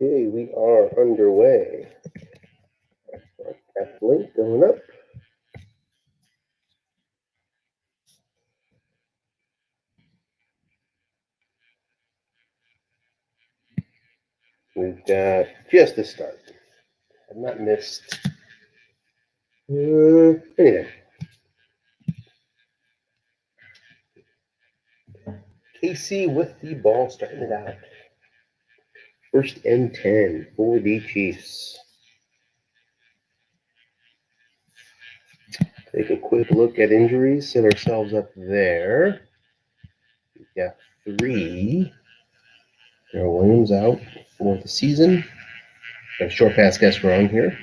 Okay, we are underway. That link going up. We've got just the start. I've not missed anything. KC with the ball starting it out. 1st and 10 for the Chiefs. Take a quick look at injuries. Set ourselves up there. We've got 3. Darrell Williams out for the season. Got a short pass guess wrong here.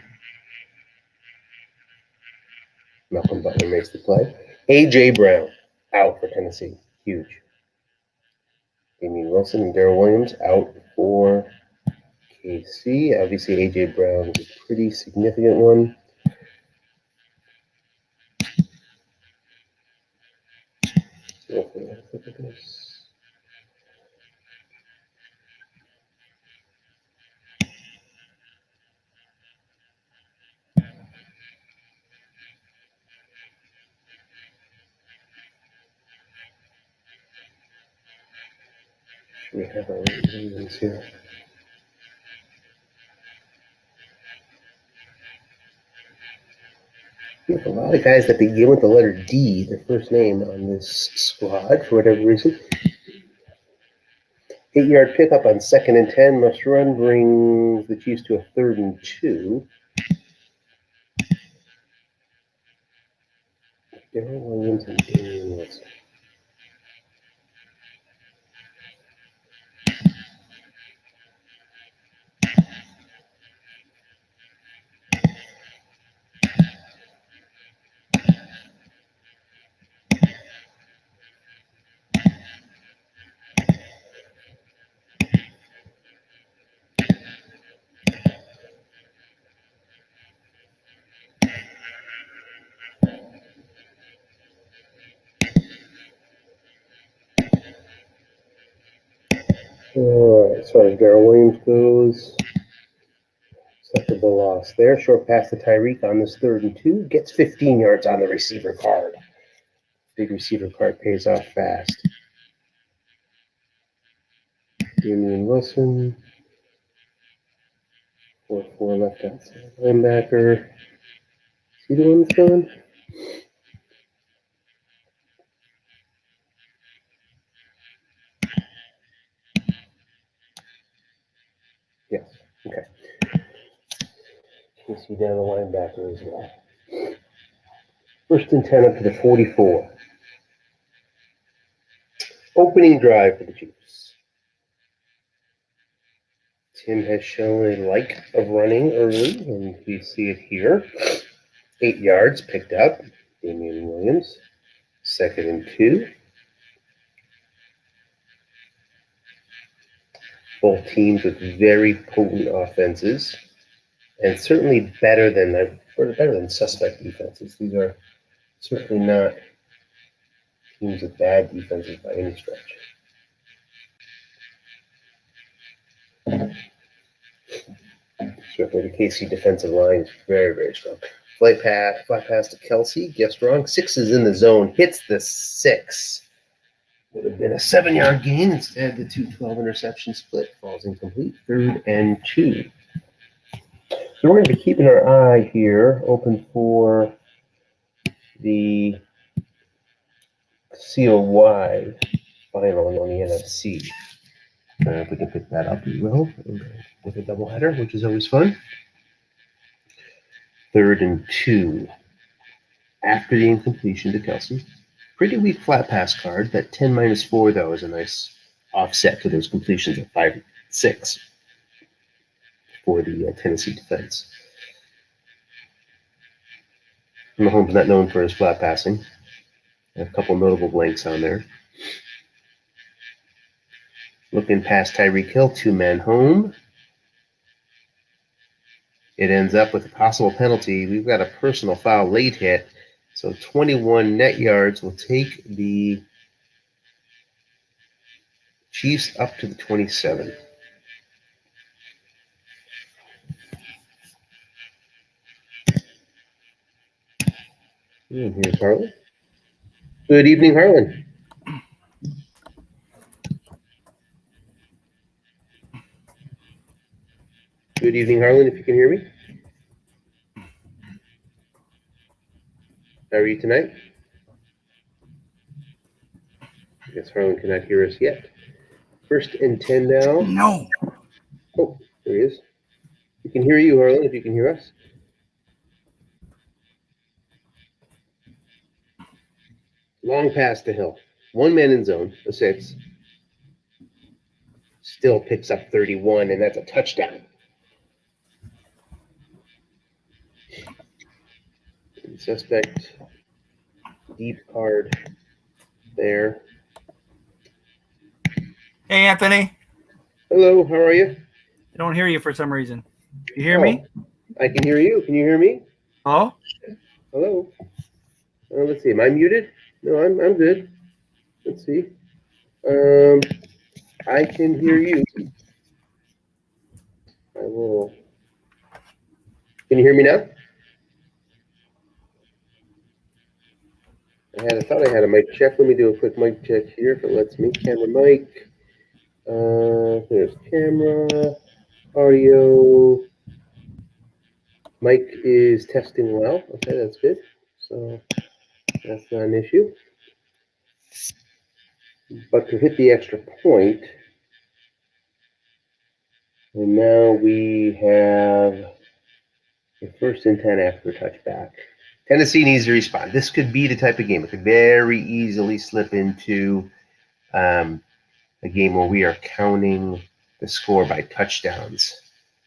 Malcolm Butler makes the play. A.J. Brown out for Tennessee. Huge. Damian Wilson and Darrell Williams out for KC. Obviously, A.J. Brown is a pretty significant one. Look at this. We have our reasons here. We have a lot of guys that begin with the letter D, their first name, on this squad for whatever reason. 8-yard pickup on 2nd and 10. Must run brings the Chiefs to a 3rd and 2. Darrell Williams and Damian Wilson. All right, as far as Darrell Williams goes, acceptable loss there. Short pass to Tyreek on this 3rd and 2. Gets 15 yards on the receiver card. Big receiver card pays off fast. Damian Wilson. 4-4 left outside linebacker. Is he the one that's going? Yes. Okay. You can see down the linebacker as well. 1st and 10 up to the 44. Opening drive for the Chiefs. Tim has shown a like of running early, and you see it here. 8 yards picked up. Damian Williams. 2nd and 2. Both teams with very potent offenses, and certainly better than suspect defenses. These are certainly not teams with bad defenses by any stretch. Certainly the KC defensive line is very, very strong. Flat pass to Kelsey, guessed wrong. 6 is in the zone, hits the 6. Would have been a 7-yard gain. Instead, the 2-12 interception split falls incomplete. 3rd and 2. So we're going to be keeping our eye here open for the COY final on the NFC. If we can pick that up, we will, with a doubleheader, which is always fun. 3rd and 2. After the incompletion to Kelsey. Pretty weak flat pass card. That 10-4, though, is a nice offset to those completions at 5-6 for the Tennessee defense. Mahomes not known for his flat passing. A couple notable blanks on there. Looking past Tyreek Hill, 2-man home. It ends up with a possible penalty. We've got a personal foul late hit. So 21 net yards will take the Chiefs up to the 27. Here's Harlan. Good evening, Harlan. Good evening, Harlan, if you can hear me. How are you tonight? I guess Harlan cannot hear us yet. 1st and 10 now. No. Oh, there he is. We can hear you, Harlan, if you can hear us. Long pass to Hill. One man in zone, a 6. Still picks up 31, and that's a touchdown. Suspect deep card there. Hey, Anthony. Hello, how are you? I don't hear you for some reason. You hear me? I can hear you. Can you hear me? Oh? Hello. Let's see. Am I muted? No, I'm good. Let's see. I can hear you. I will. Can you hear me now? I thought I had a mic check. Let me do a quick mic check here if it lets me. Camera mic. There's camera, audio. Mic is testing well. Okay, that's good. So that's not an issue. But to hit the extra point, and now we have the 1st and 10 after touchback. Tennessee needs to respond. This could be the type of game. It could very easily slip into a game where we are counting the score by touchdowns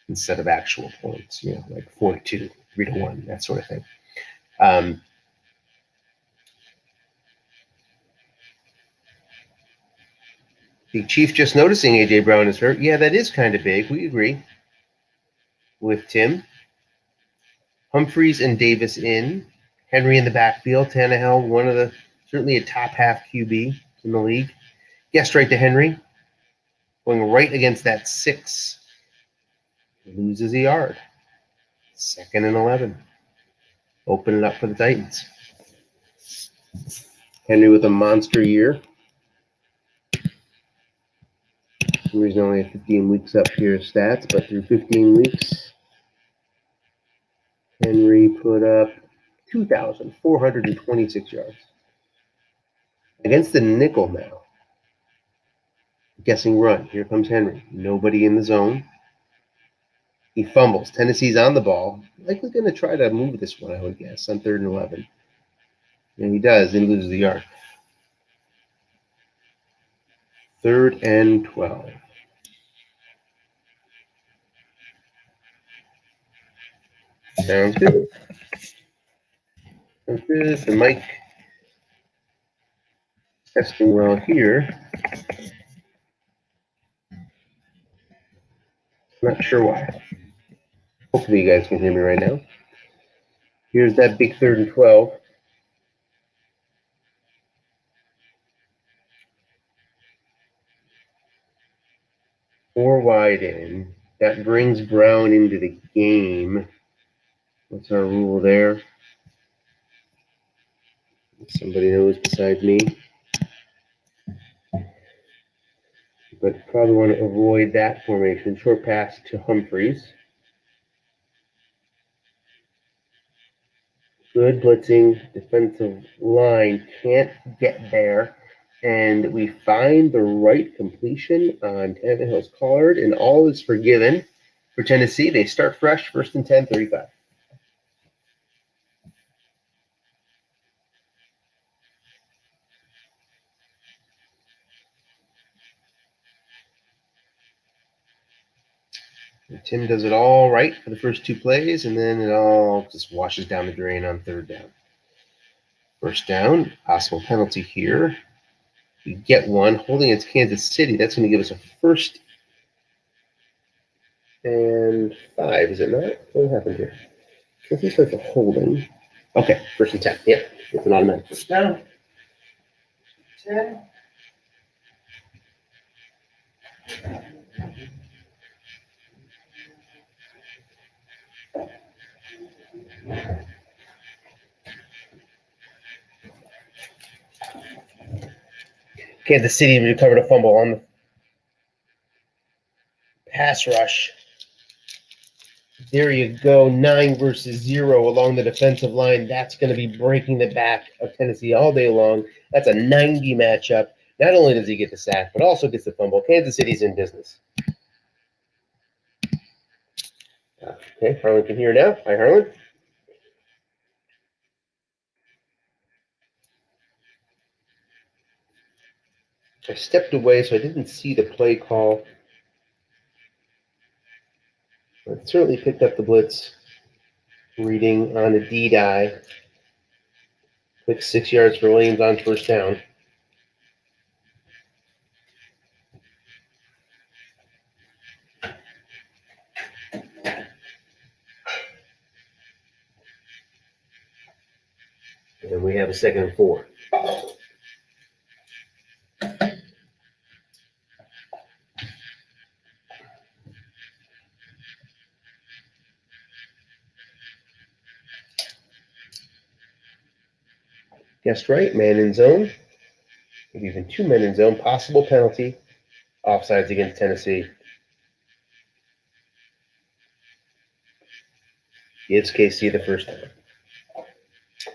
instead of actual points, like 4-2, 3-1, that sort of thing. The Chief just noticing A.J. Brown is hurt. Yeah, that is kind of big. We agree with Tim. Humphreys and Davis in. Henry in the backfield. Tannehill, certainly a top half QB in the league. Guessed right to Henry. Going right against that 6. Loses a yard. 2nd and 11. Open it up for the Titans. Henry with a monster year. For some reason, only have 15 weeks up here stats, but through 15 weeks, Henry put up 2,426 yards. Against the nickel now. Guessing run. Here comes Henry. Nobody in the zone. He fumbles. Tennessee's on the ball. Likely going to try to move this one, I would guess, on 3rd and 11. And he does, and loses the yard. 3rd and 12. Sounds good. Sounds good. The mic testing well here. Not sure why. Hopefully you guys can hear me right now. Here's that big 3rd and 12. Four wide in. That brings Brown into the game. What's our rule there? Somebody knows besides me. But probably want to avoid that formation. Short pass to Humphreys. Good blitzing. Defensive line can't get there. And we find the right completion on Tannehill's card, and all is forgiven for Tennessee. They start fresh, 1st and 10, 35. And Tim does it all right for the first 2 plays, and then it all just washes down the drain on 3rd down. 1st down, possible penalty here. We get one. Holding against Kansas City, that's going to give us a 1st and 5, is it not? What happened here? I think it's a holding. Okay, 1st and 10. Yep, it's an automatic. 1st down. 10. Kansas City recovered a fumble on the pass rush. There you go, 9 versus 0 along the defensive line. That's going to be breaking the back of Tennessee all day long. That's a 90 matchup. Not only does he get the sack, but also gets the fumble. Kansas City's in business. Okay, Harlan can hear now. Hi, Harlan. I stepped away, so I didn't see the play call. I certainly picked up the blitz reading on a D-die. Quick 6 yards for Williams on first down. And we have a 2nd and 4. Guessed right, man in zone. Maybe even 2 men in zone. Possible penalty. Offsides against Tennessee. Gives KC the first down.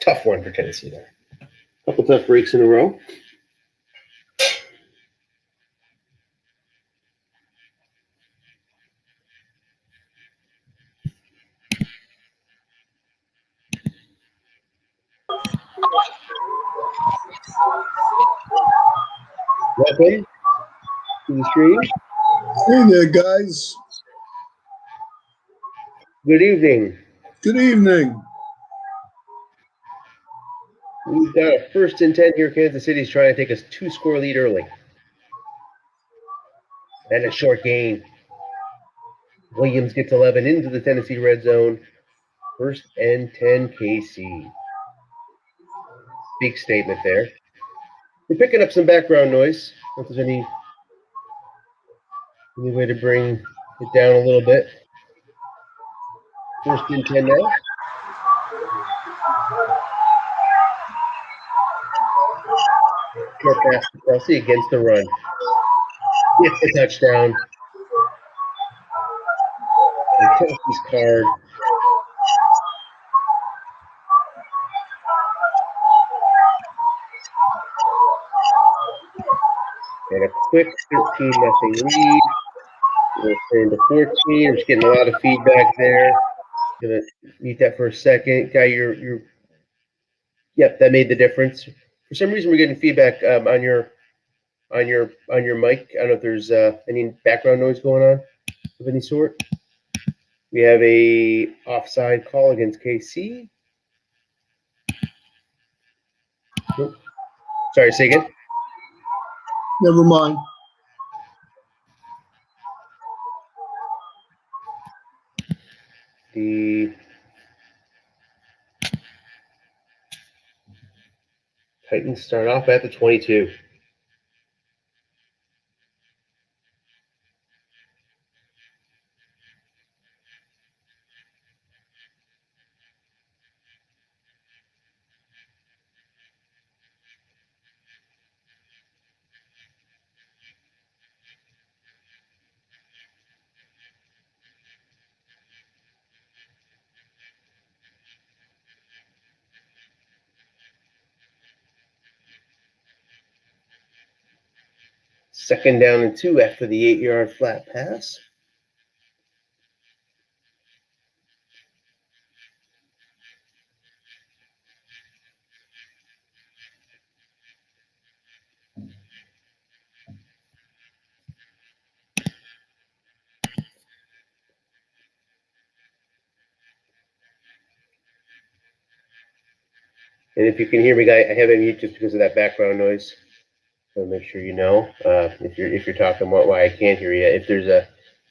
Tough one for Tennessee there. Couple tough breaks in a row. Welcome to the stream. Hey there, guys. Good evening. Good evening. We've got a 1st and 10 here. Kansas City's trying to take a 2-score lead early. And a short gain. Williams gets 11 into the Tennessee red zone. 1st and 10 KC. Big statement there. We're picking up some background noise. If there's any way to bring it down a little bit. 1st and 10 now. Short pass to Kelsey against the run. Gets the touchdown. And Kelsey's card. And a quick 13-0 lead. We'll turn to 14. I'm just getting a lot of feedback there. Gonna mute that for a second. Guy, you're yep, that made the difference. For some reason we're getting feedback on your mic. I don't know if there's any background noise going on of any sort. We have a offside call against KC. Nope. Sorry, say again. Never mind. The Titans start off at the 22. Second down and 2 after the 8-yard flat pass. And if you can hear me, guy, I have it mute just because of that background noise. So make sure you know if you're talking why I can't hear you. If there's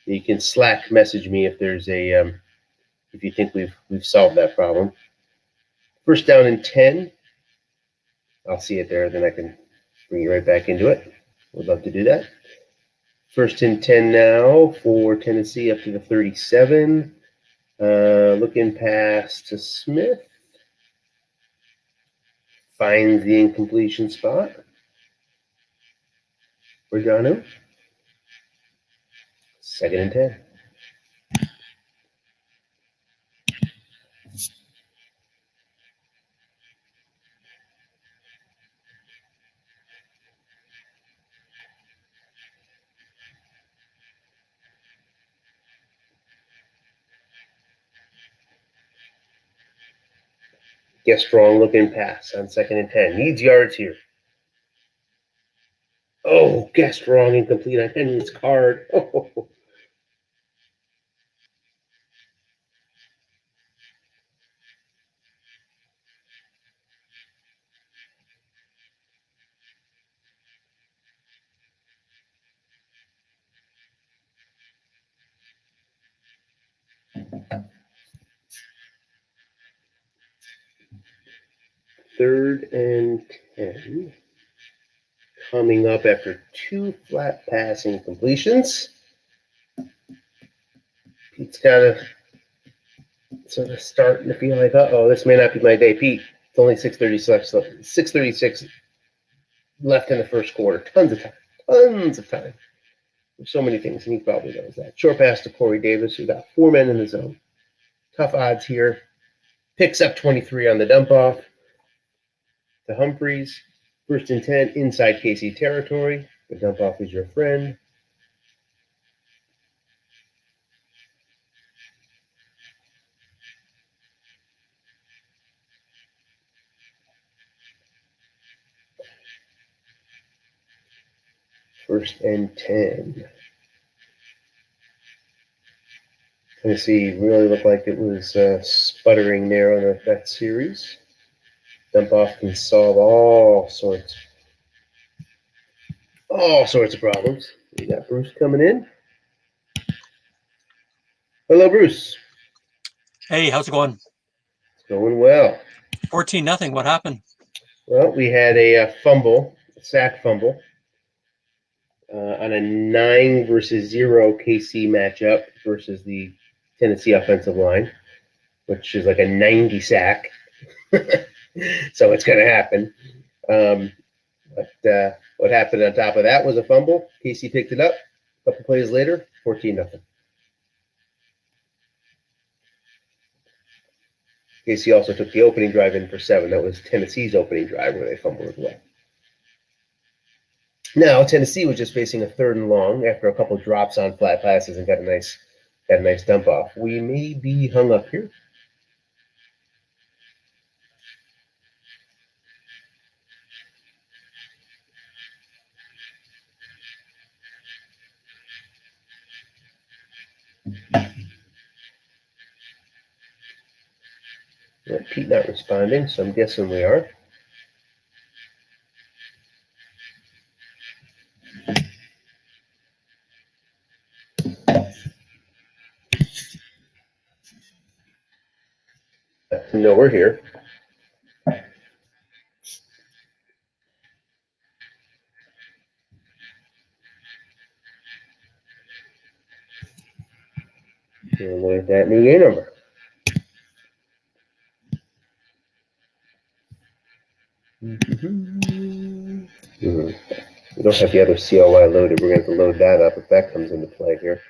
you can Slack message me if there's a if you think we've solved that problem. 1st down and 10. I'll see it there, then I can bring you right back into it. Would love to do that. 1st and 10 now for Tennessee up to the 37. Looking pass to Smith. Finds the incompletion spot. Regano. 2nd and 10. Get strong looking pass on 2nd and 10. Needs yards here. Oh, get strong incomplete on Henry's card. Oh. Third and 10. Coming up after 2 flat passing completions. Pete's got to sort of starting to feel like, uh-oh, this may not be my day. Pete, it's only 6:36 left in the first quarter. Tons of time. There's so many things, and he probably knows that. Short pass to Corey Davis, who got 4 men in the zone. Tough odds here. Picks up 23 on the dump off to Humphreys. 1st and 10 inside KC territory. The dump off is your friend. First and 10. Tennessee really looked like it was sputtering there on that series. Dump off can solve all sorts of problems. We got Bruce coming in. Hello, Bruce. Hey, how's it going? It's going well. 14-0. What happened? Well, we had a sack fumble, on a 9 versus 0 KC matchup versus the Tennessee offensive line, which is like a 90 sack. So it's going to happen. But what happened on top of that was a fumble. KC picked it up. A couple plays later, 14-0. KC also took the opening drive in for 7. That was Tennessee's opening drive where they fumbled as well. Now Tennessee was just facing a 3rd and long after a couple drops on flat passes and got a nice dump off. We may be hung up here. Pete not responding, so I'm guessing we are. No, we're here. And there's that new game number. We don't have the other COY loaded. We're going to have to load that up if that comes into play here.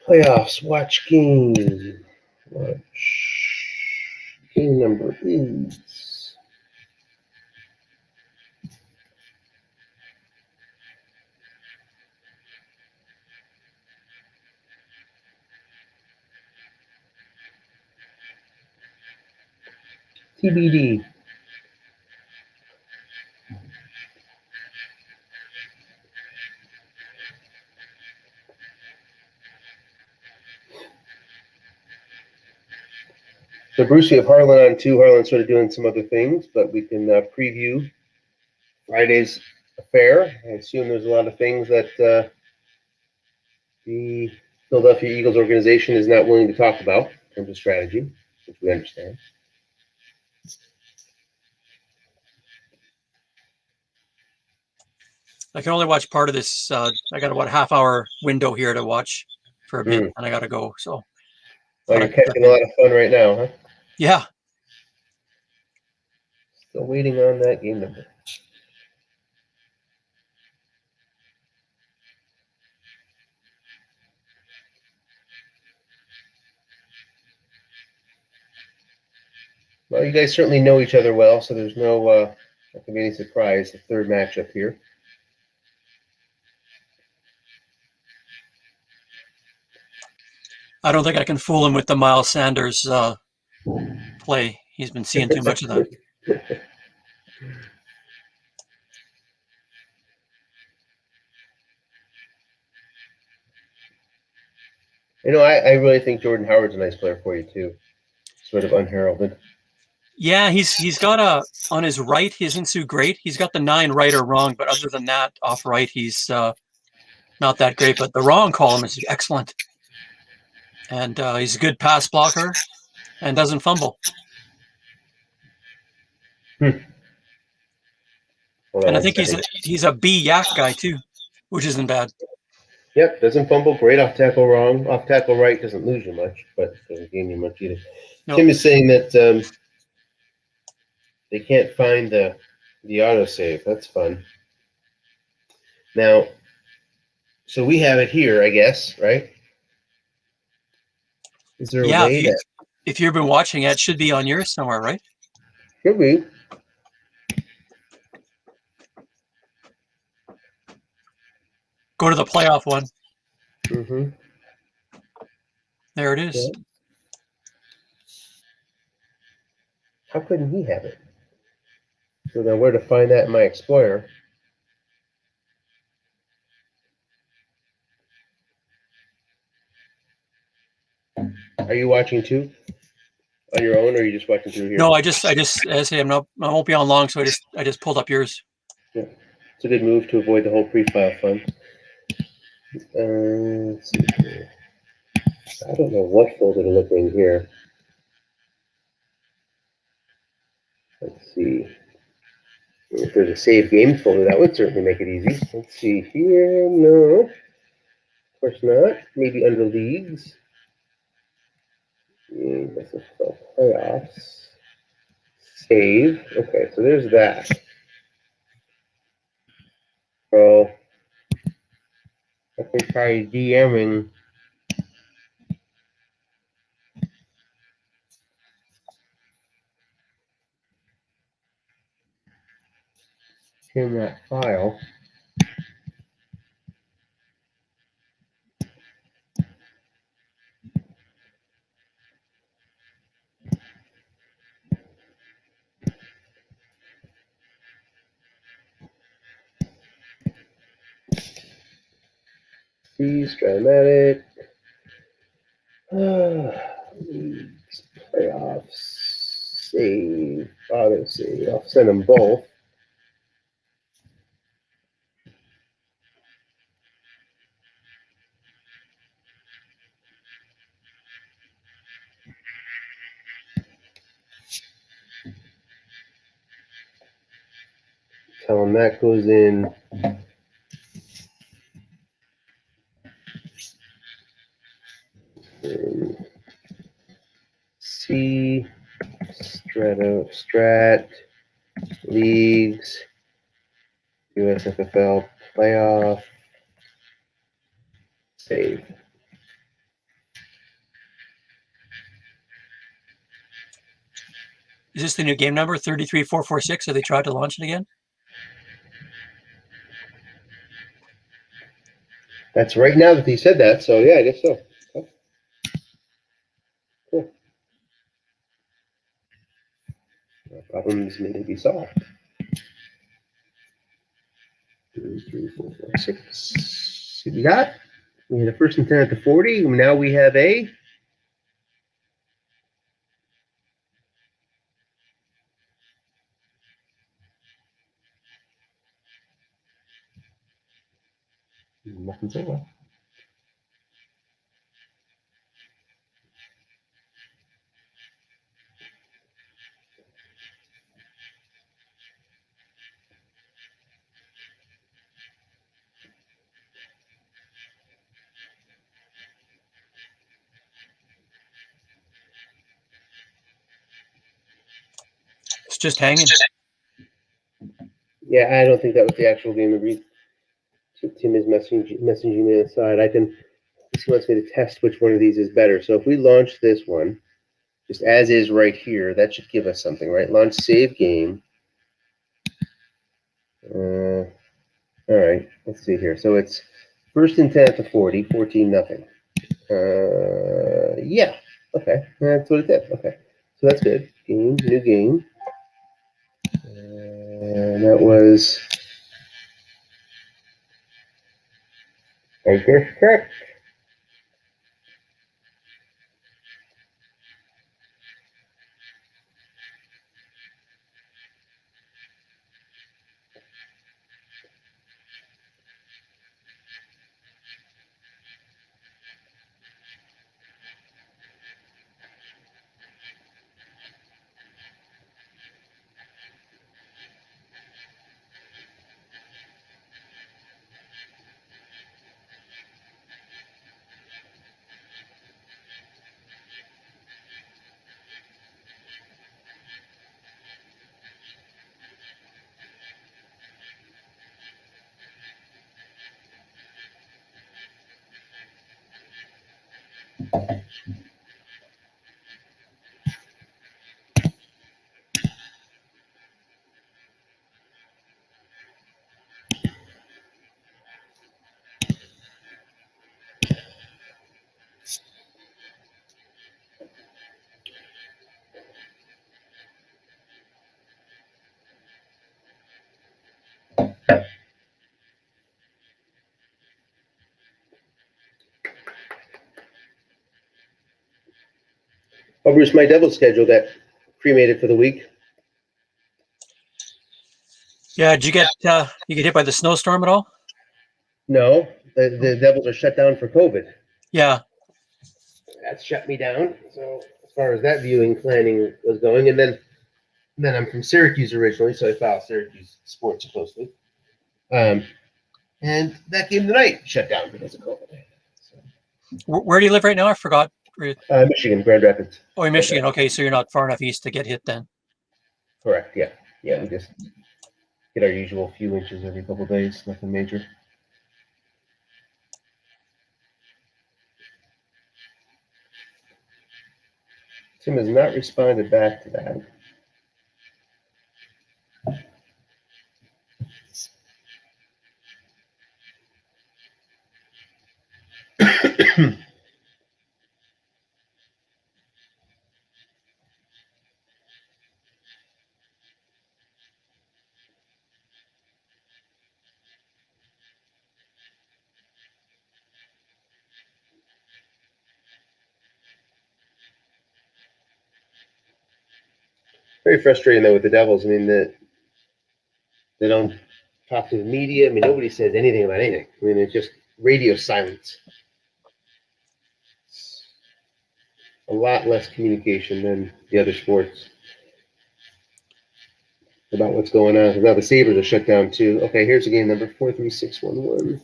Playoffs. Watch game. Game number is TBD. So, Bruce, we have Harlan on too. Harlan's sort of doing some other things, but we can preview Friday's affair. I assume there's a lot of things that the Philadelphia Eagles organization is not willing to talk about in terms of strategy, which we understand. I can only watch part of this. I got about a half-hour window here to watch for a bit, and I got to go. So, Well, you're catching a lot of fun right now, huh? Yeah. Still waiting on that game number. Well, you guys certainly know each other well, so there's no not gonna be any surprise. The third matchup here. I don't think I can fool him with the Miles Sanders play. He's been seeing too much of that. I really think Jordan Howard's a nice player for you too. Sort of unheralded. Yeah, he's got on his right. He isn't too great. He's got the 9 right or wrong, but other than that, off right, he's not that great. But the wrong column is excellent, and he's a good pass blocker and doesn't fumble. Hold on And I one think second. he's a B yak guy too, which isn't bad. Yep, doesn't fumble. Great off tackle wrong. Off tackle right doesn't lose you much, but doesn't gain you much either. Nope. Tim is saying that they can't find the autosave. That's fun. Now, so we have it here, I guess, right? Is there a Yeah, way that if you've been watching it should be on yours somewhere, right? could be? Go to the playoff one. Mm-hmm. There it is. Yeah. How couldn't he have it? So then where to find that in my Explorer? Are you watching too? On your own, or are you just watching through here? No, I just I say I won't be on long, so I just pulled up yours. Yeah. It's a good move to avoid the whole pre-file fun. Let's see here. I don't know what folder to look in here. Let's see. If there's a save games folder, that would certainly make it easy. Let's see here. No. Of course not. Maybe under leagues. USFFL playoffs. Save. Okay, so there's that. So I can try DMing. In that file. See, Stratomatic. Playoffs. Save. Auto save. I'll send them both. Tell them that goes in. C, Strat, Leagues, USFFL Playoff, Save. Is this the new game number 33446? Have they tried to launch it again? That's right now that he said that, so yeah, I guess so. Okay. Cool. Problems may be solved. 2, 3, 4, 5, 6. See what we got? We had a first and 10 at the 40. Now we have a nothing's over. It's just hanging. Yeah, I don't think that was the actual game to read. Tim is messaging me aside. This wants me to test which one of these is better. So if we launch this one, just as is right here. That should give us something, right? Launch save game. All right, let's see here. So it's first and 10 at the 40, 14 nothing. Yeah, okay, that's what it did. Okay, so that's good. Game, new game. And that was, I guess, correct. Oh, Bruce, my Devils schedule got cremated for the week. Yeah, did you get hit by the snowstorm at all? No, the Devils are shut down for COVID. Yeah. That shut me down. So as far as that viewing planning was going, and then I'm from Syracuse originally, so I follow Syracuse sports closely. And that game tonight shut down because of COVID. So, Where do you live right now? I forgot. Michigan, Grand Rapids. Oh, in Michigan. Okay, so you're not far enough east to get hit then. Correct. Yeah. Yeah. We just get our usual few inches every couple of days. Nothing major. Tim has not responded back to that. Very frustrating though with the Devils. I mean, they don't talk to the media. I mean, nobody says anything about anything. I mean, it's just radio silence. It's a lot less communication than the other sports about what's going on. Now the Sabres are shut down too. Okay, here's the game number 43611.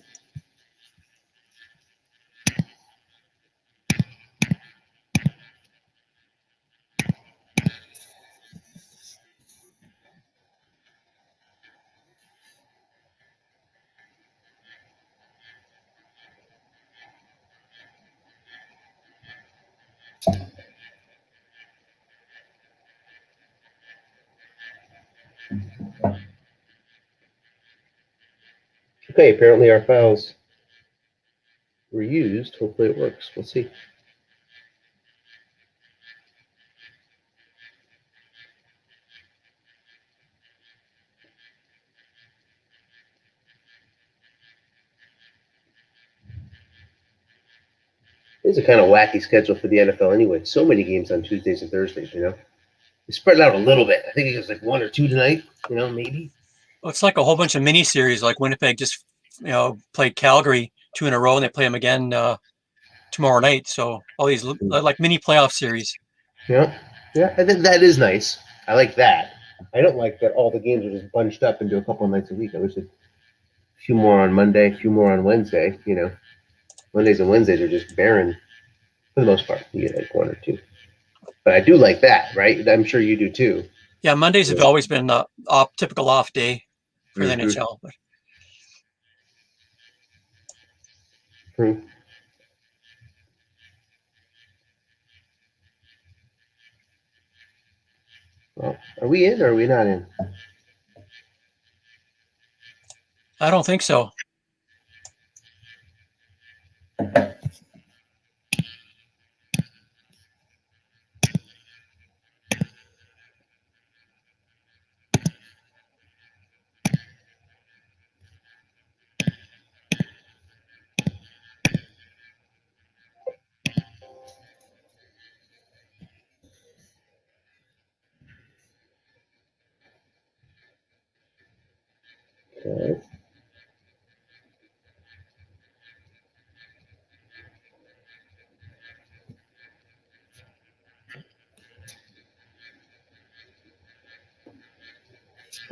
Okay, apparently our fouls were used. Hopefully it works. We'll see. It's a kind of wacky schedule for the NFL anyway. So many games on Tuesdays and Thursdays, you know. They spread it out a little bit. I think it was like one or two tonight, you know, maybe. Well, it's like a whole bunch of mini series. Like Winnipeg just played Calgary 2 in a row, and they play them again tomorrow night. So all these like mini playoff series. Yeah, yeah, I think that is nice. I like that. I don't like that all the games are just bunched up into a couple of nights a week. I wish a few more on Monday, a few more on Wednesday. You know, Mondays and Wednesdays are just barren for the most part. You get like one or two, but I do like that, right? I'm sure you do too. Yeah, Mondays have always been the typical off day for the NHL. But Are we in or are we not in? I don't think so. Okay.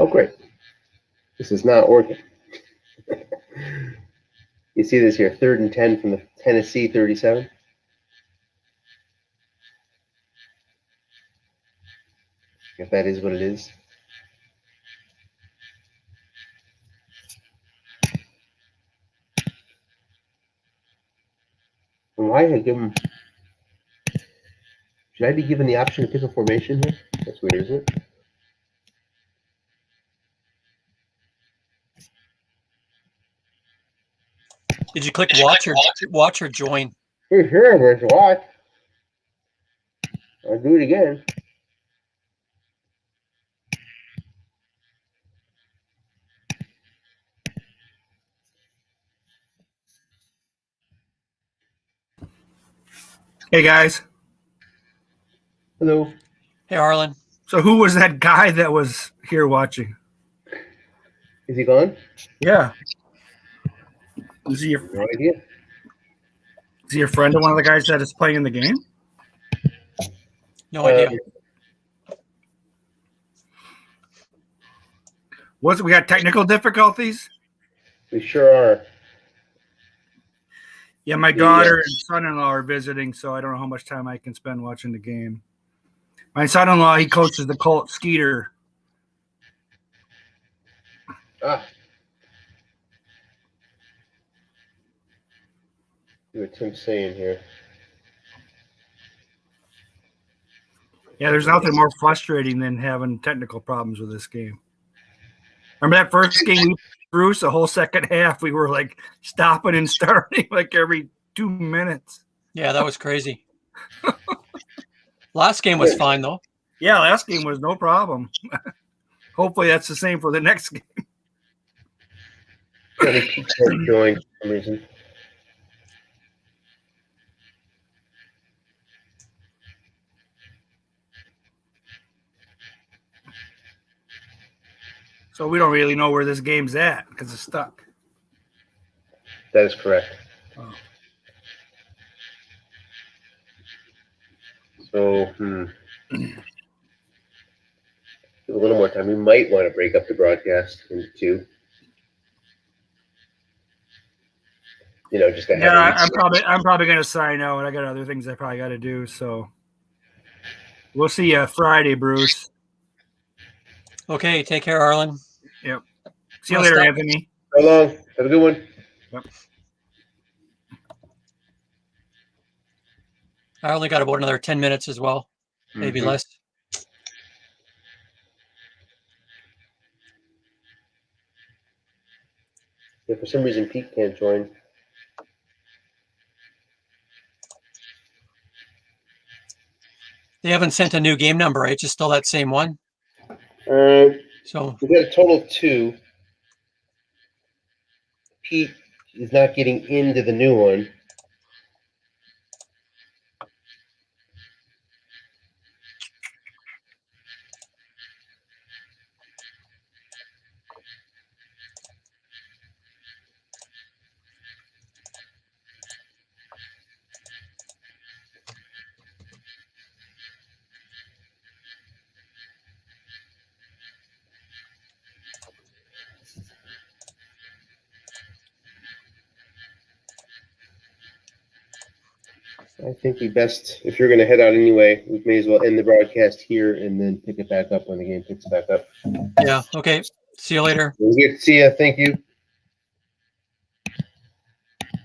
Oh, great. This is not working. You see this here, 3rd and 10 from the Tennessee 37. If that is what it is. And why did I give him? Should I be given the option to pick a formation here? That's weird, isn't it? Did you click watch or join? Sure, where's the watch? I'll do it again. Hey guys. Hello. Hey, Arlen. So who was that guy that was here watching? Is he gone? Yeah. Is he No idea. your friend of one of the guys that is playing in the game? No idea. We got technical difficulties? We sure are. Yeah, my daughter and son-in-law are visiting, so I don't know how much time I can spend watching the game. My son-in-law, he coaches the Colt Skeeter. Ah. See what Tim's saying here. Yeah, there's nothing more frustrating than having technical problems with this game. Remember that first game we Bruce, the whole second half, we were like stopping and starting like every 2 minutes. Yeah, that was crazy. Last game was fine, though. Yeah, last game was no problem. Hopefully that's the same for the next game. I think he can't join for some reason. So we don't really know where this game's at because it's stuck. That is correct. Oh. So, give a little more time. We might want to break up the broadcast into two. You know, just to have. Yeah, I'm probably gonna sign out. I got other things I probably got to do. So we'll see you Friday, Bruce. Okay, take care, Arlen. Yep. See you later, Anthony. So long. Have a good one. Yep. I only got about another 10 minutes as well, maybe less. Yeah, for some reason, Pete can't join. They haven't sent a new game number, right? Just still that same one. So we got a total of 2. Pete is not getting into the new one. I think we best, if you're going to head out anyway, we may as well end the broadcast here and then pick it back up when the game picks back up. yeah, okay. See you later. We'll get to see you. Thank you.